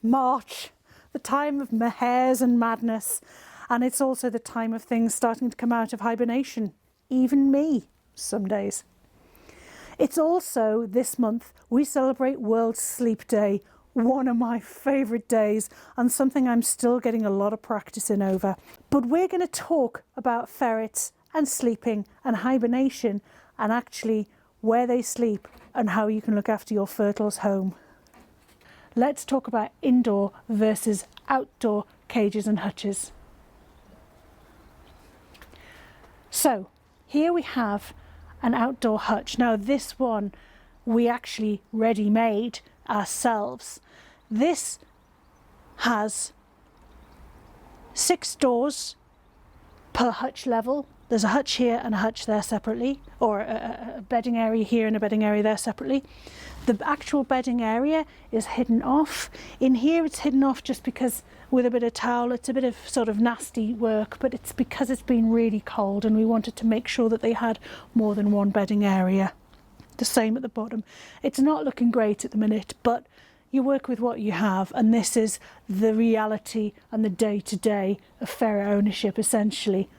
March, the time of hares and madness, and it's also the time of things starting to come out of hibernation, even me some days. It's also this month we celebrate World Sleep Day, one of my favourite days and something I'm still getting a lot of practice in over. But we're going to talk about ferrets and sleeping and hibernation and actually where they sleep and how you can look after your fertiles home. Let's talk about indoor versus outdoor cages and hutches. So here we have an outdoor hutch. Now this one we actually ready made ourselves. This has 6 doors per hutch level. There's a hutch here and a hutch there separately, or a bedding area here and a bedding area there separately. The actual bedding area is hidden off. In here it's hidden off just because with a bit of towel, it's a bit of sort of nasty work, but it's because it's been really cold and we wanted to make sure that they had more than one bedding area. The same at the bottom. It's not looking great at the minute, but you work with what you have, and this is the reality and the day-to-day of ferret ownership essentially.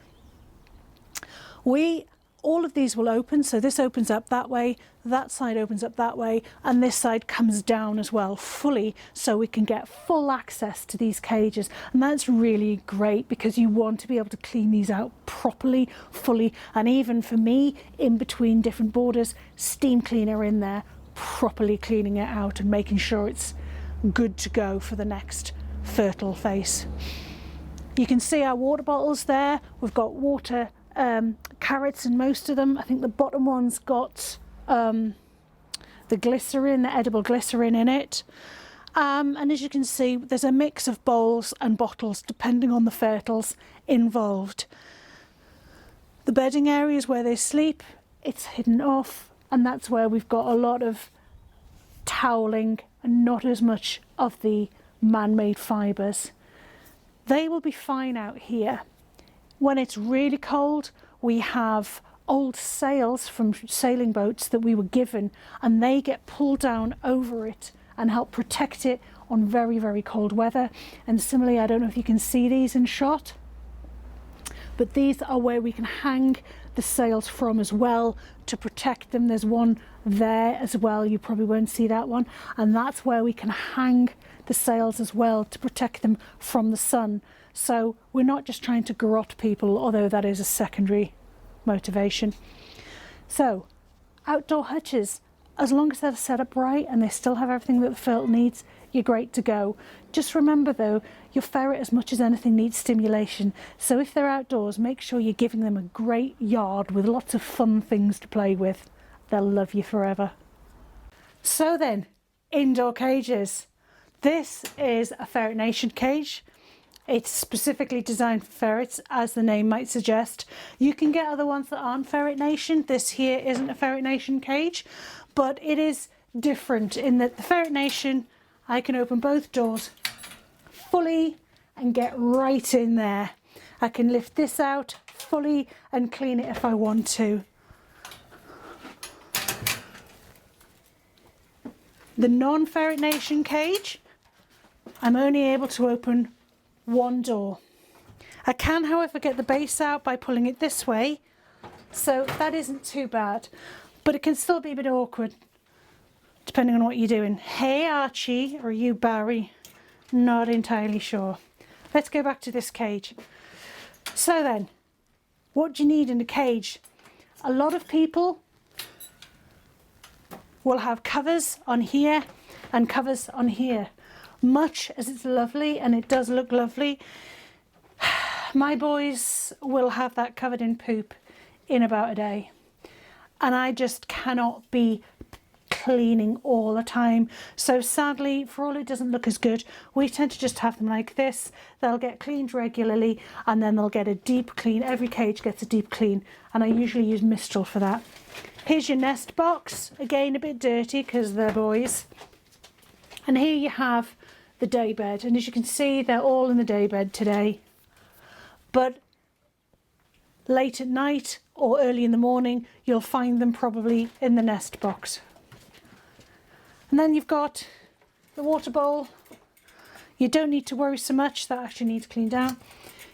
All of these will open, so this opens up that way, that side opens up that way, and this side comes down as well fully, so we can get full access to these cages. And that's really great because you want to be able to clean these out properly, fully, and even for me, in between different borders, steam cleaner in there, properly cleaning it out and making sure it's good to go for the next fertile phase. You can see our water bottles there. We've got water carrots in most of them. I think the bottom one's got the glycerin, the edible glycerin in it. And as you can see, there's a mix of bowls and bottles depending on the fertiles involved. The bedding areas where they sleep, it's hidden off, and that's where we've got a lot of toweling and not as much of the man-made fibres. They will be fine out here. When it's really cold, we have old sails from sailing boats that we were given, and they get pulled down over it and help protect it on very, very cold weather. And similarly, I don't know if you can see these in shot, but these are where we can hang the sails from as well to protect them. There's one there as well, you probably won't see that one, and that's where we can hang the sails as well to protect them from the sun. So we're not just trying to garrote people, although that is a secondary motivation. So outdoor hutches, as long as they're set up right and they still have everything that the fertile needs, you're great to go. Just remember though, your ferret as much as anything needs stimulation. So if they're outdoors, make sure you're giving them a great yard with lots of fun things to play with. They'll love you forever. So then, indoor cages. This is a Ferret Nation cage. It's specifically designed for ferrets, as the name might suggest. You can get other ones that aren't Ferret Nation. This here isn't a Ferret Nation cage, but it is different in that the Ferret Nation, I can open both doors fully and get right in there. I can lift this out fully and clean it if I want to. The non-Ferret Nation cage, I'm only able to open one door. I can, however, get the base out by pulling it this way, so that isn't too bad, but it can still be a bit awkward depending on what you're doing. Hey Archie, or you Barry? Not entirely sure. Let's go back to this cage. So then, what do you need in a cage? A lot of people will have covers on here and covers on here. Much as it's lovely, and it does look lovely, my boys will have that covered in poop in about a day. And I just cannot be cleaning all the time. So sadly, for all it doesn't look as good, we tend to just have them like this. They'll get cleaned regularly, and then they'll get a deep clean. Every cage gets a deep clean, and I usually use Mistral for that. Here's your nest box. Again, a bit dirty because they're boys. And here you have the day bed, and as you can see, they're all in the day bed today. But late at night or early in the morning, you'll find them probably in the nest box. And then you've got the water bowl. You don't need to worry so much. That actually needs cleaned down.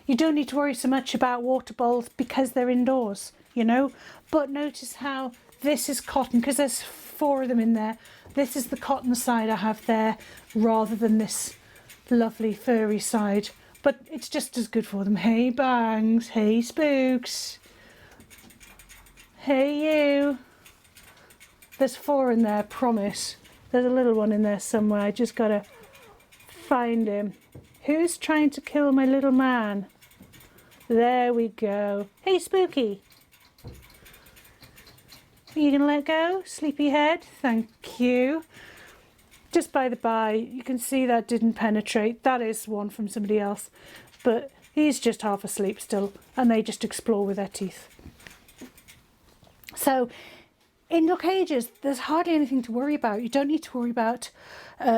You don't need to worry so much about water bowls because they're indoors, you know. But notice how this is cotton, because there's 4 of them in there. This is the cotton side I have there rather than this lovely furry side. But it's just as good for them. Hey Bangs, hey Spooks, hey you. There's 4 in there, promise. There's a little one in there somewhere. I just gotta find him. Who's trying to kill my little man? There we go. Hey Spooky. Are you gonna let go? Sleepyhead? Thank you. Just by the by, you can see that didn't penetrate. That is one from somebody else. But he's just half asleep still, and they just explore with their teeth. So indoor cages, there's hardly anything to worry about. You don't need to worry about,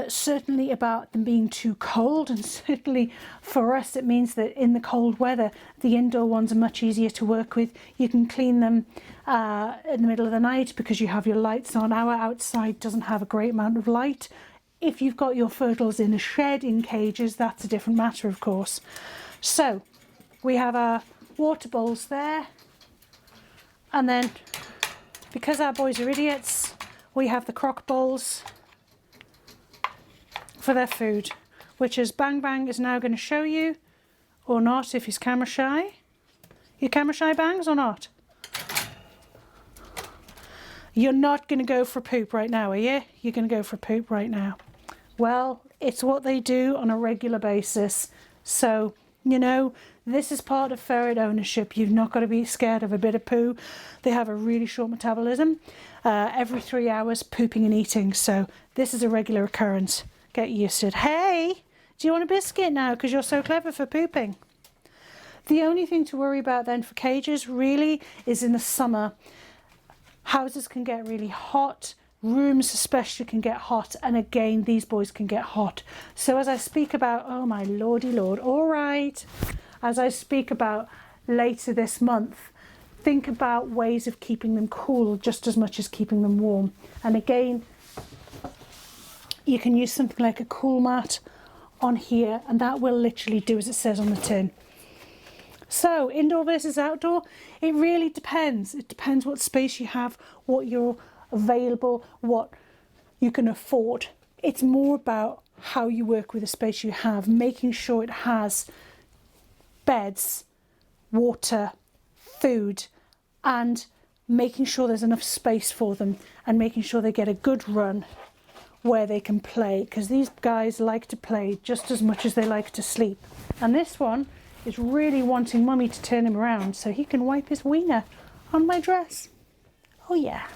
certainly about them being too cold, and certainly for us it means that in the cold weather the indoor ones are much easier to work with. You can clean them in the middle of the night because you have your lights on. Our outside doesn't have a great amount of light. If you've got your fertils in a shed in cages, that's a different matter, of course. So we have our water bowls there, and then because our boys are idiots, we have the crock bowls for their food, which is Bang Bang is now going to show you, or not if he's camera shy. You camera shy, Bangs, or not? You're not going to go for a poop right now, are you? You're going to go for a poop right now. Well, it's what they do on a regular basis. So, you know, this is part of ferret ownership. You've not got to be scared of a bit of poo. They have a really short metabolism, every 3 hours pooping and eating. So this is a regular occurrence. Get used to it. Hey, do you want a biscuit now because you're so clever for pooping? The only thing to worry about then for cages really is in the summer. Houses can get really hot. Rooms especially can get hot, and again these boys can get hot. So as I speak about, oh my lordy lord, all right, as I speak about later this month, think about ways of keeping them cool just as much as keeping them warm. And again, you can use something like a cool mat on here, and that will literally do as it says on the tin. So indoor versus outdoor, it really depends. It depends what space you have, what you're available, what you can afford. It's more about how you work with the space you have, making sure it has beds, water, food, and making sure there's enough space for them, and making sure they get a good run where they can play, because these guys like to play just as much as they like to sleep. And this one is really wanting mummy to turn him around so he can wipe his wiener on my dress. Oh yeah.